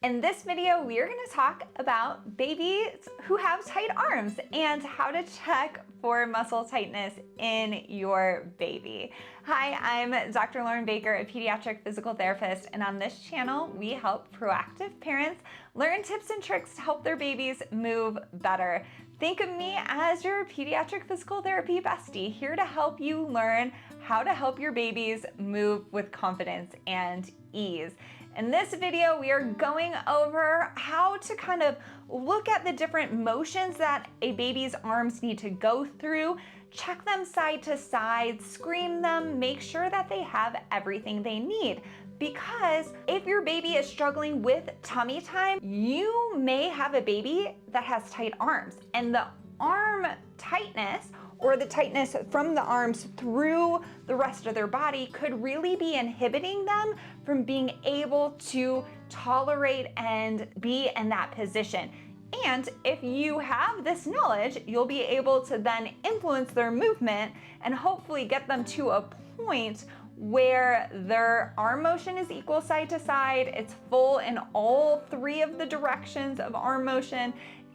In this video, we are going to talk about babies who have tight arms and how to check for muscle tightness in your baby. Hi, I'm Dr. Lauren Baker, a pediatric physical therapist, and on this channel, we help proactive parents learn tips and tricks to help their babies move better. Think of me as your pediatric physical therapy bestie, here to help you learn how to help your babies move with confidence and ease. In this video, we are going over how to kind of look at the different motions that a baby's arms need to go through, check them side to side, screen them, make sure that they have everything they need. Because if your baby is struggling with tummy time, you may have a baby that has tight arms, and the arm tightness or the tightness from the arms through the rest of their body could really be inhibiting them from being able to tolerate and be in that position. And if you have this knowledge, you'll be able to then influence their movement and hopefully get them to a point where their arm motion is equal side to side, it's full in all three of the directions of arm motion,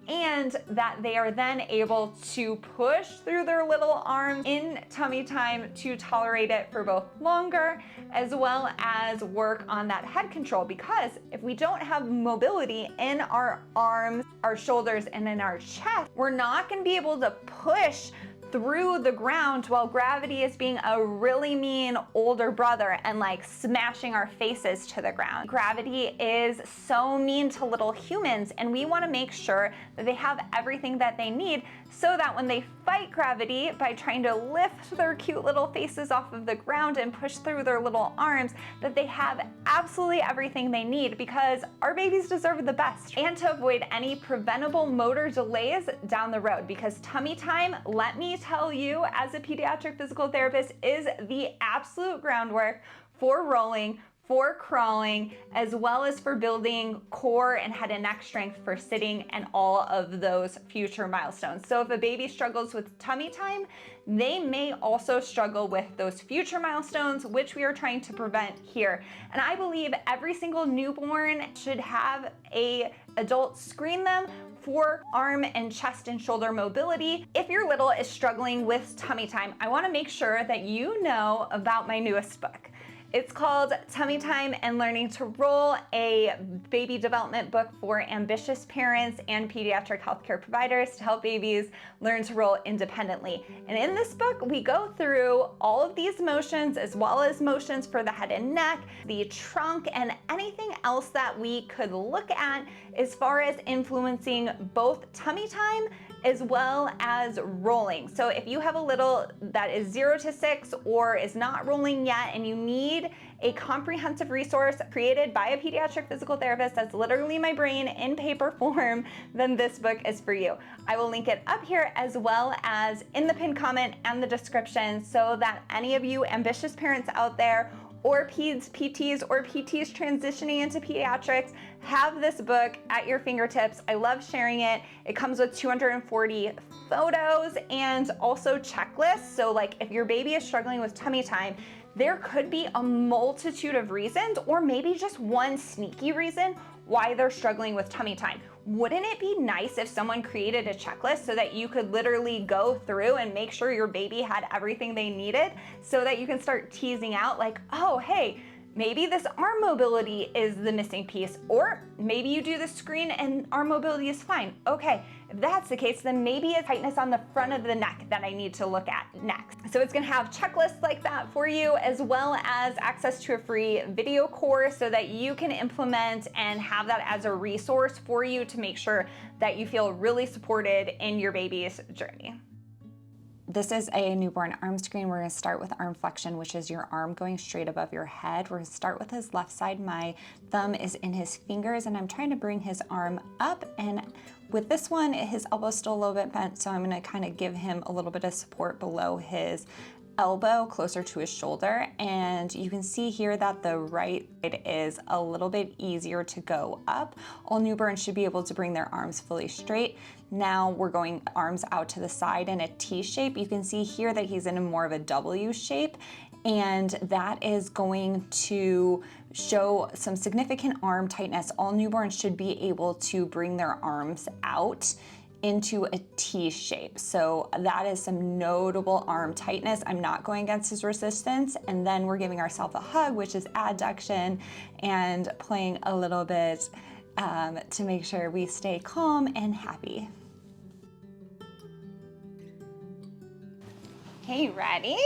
and that they are then able to push through their little arms in tummy time to tolerate it for both longer, as well as work on that head control. Because if we don't have mobility in our arms, our shoulders, and in our chest, we're not gonna be able to push through the ground while gravity is being a really mean older brother and like smashing our faces to the ground. Gravity is so mean to little humans, and we want to make sure that they have everything that they need so that when they fight gravity by trying to lift their cute little faces off of the ground and push through their little arms, that they have absolutely everything they need, because our babies deserve the best, and to avoid any preventable motor delays down the road. Because tummy time, let me tell you, as a pediatric physical therapist, is the absolute groundwork for rolling, for crawling, as well as for building core and head and neck strength for sitting and all of those future milestones. So if a baby struggles with tummy time, they may also struggle with those future milestones, which we are trying to prevent here. And I believe every single newborn should have an adult screen them for arm and chest and shoulder mobility. If your little is struggling with tummy time, I wanna make sure that you know about my newest book. It's called Tummy Time and Learning to Roll, a baby development book for ambitious parents and pediatric healthcare providers to help babies learn to roll independently. And in this book, we go through all of these motions, as well as motions for the head and neck, the trunk, and anything else that we could look at as far as influencing both tummy time as well as rolling. So if you have a little that is 0 to 6 or is not rolling yet, and you need a comprehensive resource created by a pediatric physical therapist that's literally my brain in paper form, then this book is for you. I will link it up here as well as in the pinned comment and the description, so that any of you ambitious parents out there, or peds, PTs, or PTs transitioning into pediatrics, have this book at your fingertips. I love sharing it. It comes with 240 photos and also checklists. So like if your baby is struggling with tummy time, there could be a multitude of reasons, or maybe just one sneaky reason why they're struggling with tummy time. Wouldn't it be nice if someone created a checklist so that you could literally go through and make sure your baby had everything they needed, so that you can start teasing out like, oh, hey, maybe this arm mobility is the missing piece, or maybe you do the screen and arm mobility is fine. Okay, if that's the case, then maybe it's tightness on the front of the neck that I need to look at next. So it's gonna have checklists like that for you, as well as access to a free video course so that you can implement and have that as a resource for you to make sure that you feel really supported in your baby's journey. This is a newborn arm screen. We're gonna start with arm flexion, which is your arm going straight above your head. We're gonna start with his left side. My thumb is in his fingers, and I'm trying to bring his arm up. And with this one, his elbow's still a little bit bent, so I'm gonna kind of give him a little bit of support below his elbow, closer to his shoulder. And you can see here that the right side is a little bit easier to go up. All newborns should be able to bring their arms fully straight. Now we're going arms out to the side in a T shape. You can see here that he's in more of a W shape. and that is going to show some significant arm tightness. All newborns should be able to bring their arms out into a T shape. So that is some notable arm tightness. I'm not going against his resistance. And then we're giving ourselves a hug, which is adduction, and playing a little bit to make sure we stay calm and happy. Hey, ready?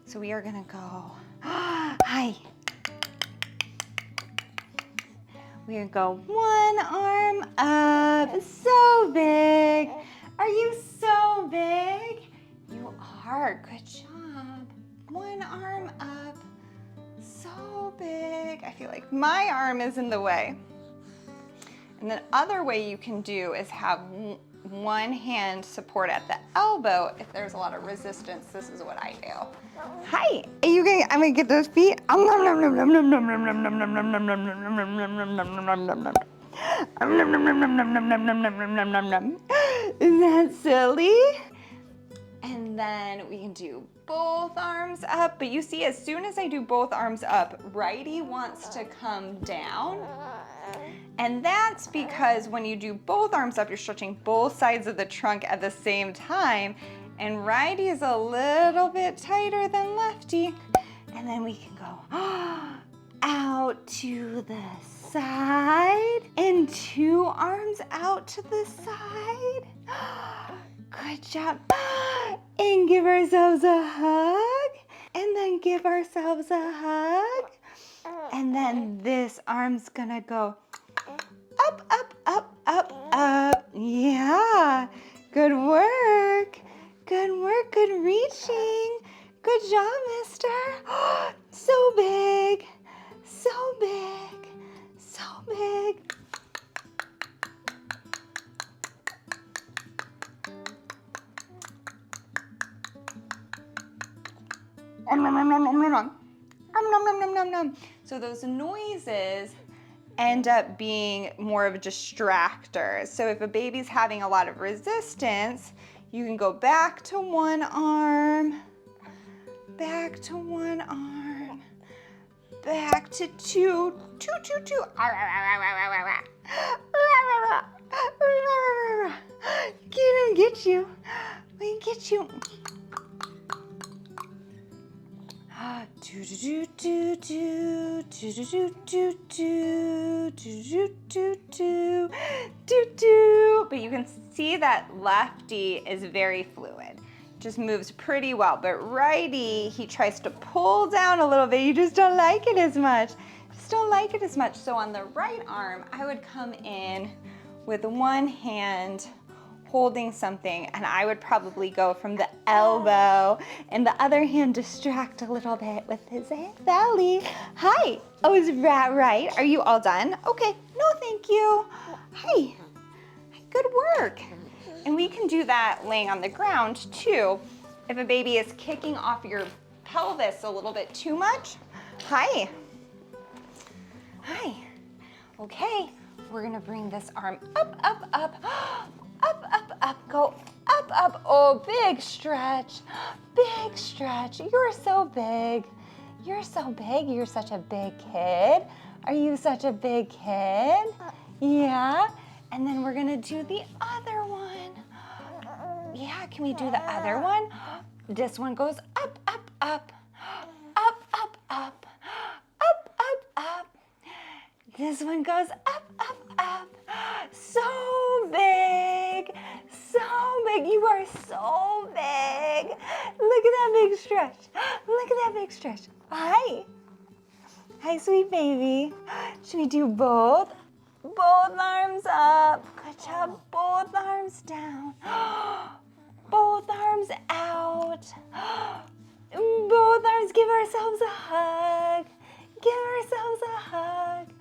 So we are gonna go, hi. We're gonna go one arm up, so big. Are you so big? You are, good job. One arm up, so big. I feel like my arm is in the way. And the other way you can do is have one hand support at the elbow. If there's a lot of resistance, this is what I do. Hi, are you going? I'm gonna get those feet. Isn't that silly? And then we can do both arms up. But you see, as soon as I do both arms up, righty wants to come down. And that's because when you do both arms up, you're stretching both sides of the trunk at the same time. And righty is a little bit tighter than lefty. And then we can go out to the side and two arms out to the side. Good job. And give ourselves a hug. And then give ourselves a hug. And then this arm's gonna go up, up, up, up, up. Yeah, good work. Good work, good reaching. Good job, mister. So big, so big, so big. So those noises end up being more of a distractor. So if a baby's having a lot of resistance, you can go back to one arm, back to one arm, back to two. Get you. We get you. But you can see that lefty is very fluid. Just moves pretty well. But righty, he tries to pull down a little bit. You just don't like it as much. So on the right arm, I would come in with one hand holding something, and I would probably go from the elbow and the other hand distract a little bit with his belly. Hi, oh, is that right? Are you all done? Okay, no thank you. Hi, good work. And we can do that laying on the ground too. If a baby is kicking off your pelvis a little bit too much. Hi. Hi. Okay, we're gonna bring this arm up, up, up. Up, up, up, go up, up. Oh, big stretch, big stretch. You're so big. You're so big. You're such a big kid. Are you such a big kid? Yeah. And then we're gonna do the other one. Yeah, can we do the other one? This one goes up, up, up, up, up, up, up, up, up. This one goes up, up, up. So big, so big. You are so big. Look at that big stretch. Look at that big stretch. Hi. Hi, sweet baby. Should we do both? Both arms up. Good job. Both arms down. Both arms out. Both arms. Give ourselves a hug. Give ourselves a hug.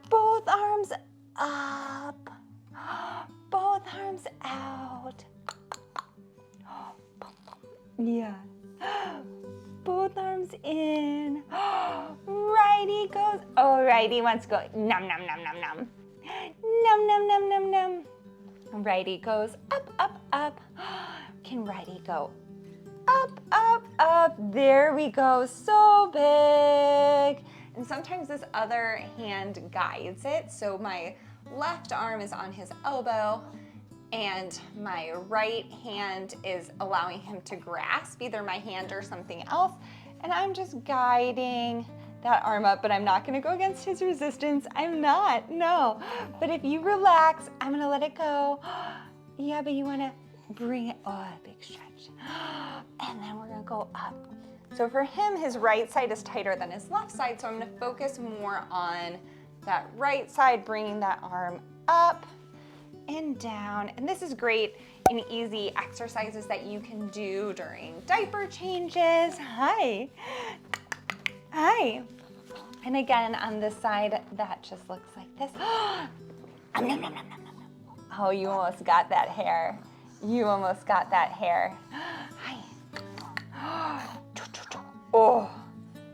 Both arms up. Both arms out. Yeah. Both arms in. Righty goes. Oh, righty wants to go. Num, num, num, num, num. Num, num, num, num, num. Righty goes up, up, up. Can righty go up, up, up. There we go, so big. And sometimes this other hand guides it. So my left arm is on his elbow and my right hand is allowing him to grasp either my hand or something else. And I'm just guiding that arm up, but I'm not gonna go against his resistance. I'm not, no. But if you relax, I'm gonna let it go. Yeah, but you wanna bring it, oh, big stretch. And then we're gonna go up. So for him, his right side is tighter than his left side, so I'm gonna focus more on that right side, bringing that arm up and down. And this is great in easy exercises that you can do during diaper changes. Hi. Hi. And again, on this side, that just looks like this. Oh, you almost got that hair. You almost got that hair. Hi. Oh,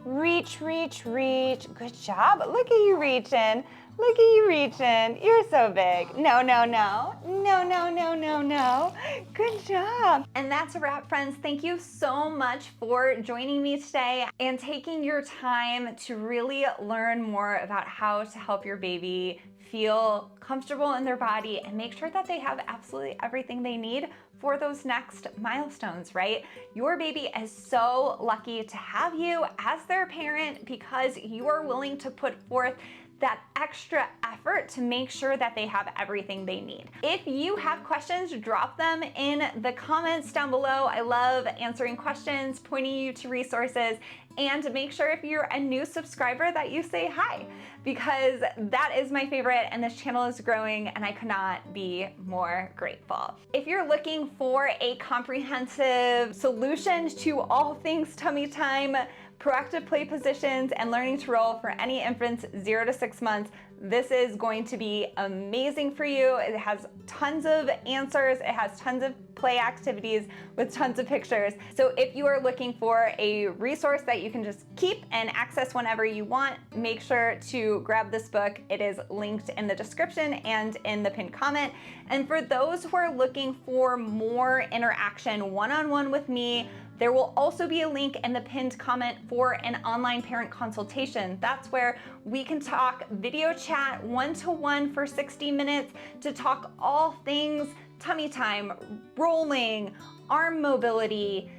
reach, reach, reach. Good job. Look at you reaching. Look at you reaching. You're so big. No, no, no. No, no, no, no, no. Good job. And that's a wrap, friends. Thank you so much for joining me today and taking your time to really learn more about how to help your baby feel comfortable in their body and make sure that they have absolutely everything they need for those next milestones, right? Your baby is so lucky to have you as their parent because you are willing to put forth that extra effort to make sure that they have everything they need. If you have questions, drop them in the comments down below. I love answering questions, pointing you to resources, and make sure if you're a new subscriber that you say hi, because that is my favorite and this channel is growing and I could not be more grateful. If you're looking for a comprehensive solution to all things tummy time, proactive play positions, and learning to roll for any infants 0 to 6 months, this is going to be amazing for you. It has tons of answers. It has tons of play activities with tons of pictures. So if you are looking for a resource that you can just keep and access whenever you want, make sure to grab this book. It is linked in the description and in the pinned comment. And for those who are looking for more interaction one-on-one with me, there will also be a link in the pinned comment for an online parent consultation. That's where we can talk video chat one-to-one for 60 minutes to talk all things tummy time, rolling, arm mobility.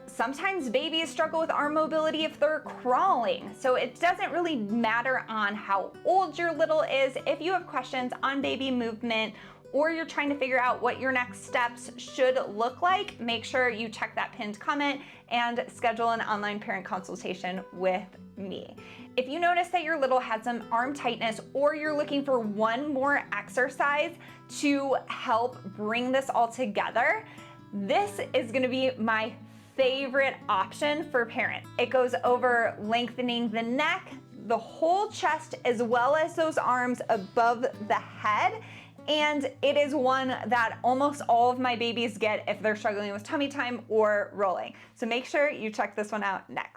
Sometimes babies struggle with arm mobility if they're crawling. So it doesn't really matter on how old your little is. If you have questions on baby movement or you're trying to figure out what your next steps should look like, make sure you check that pinned comment and schedule an online parent consultation with me. If you notice that your little had some arm tightness or you're looking for one more exercise to help bring this all together, this is gonna be my favorite option for parents. It goes over lengthening the neck, the whole chest, as well as those arms above the head. And it is one that almost all of my babies get if they're struggling with tummy time or rolling. So make sure you check this one out next.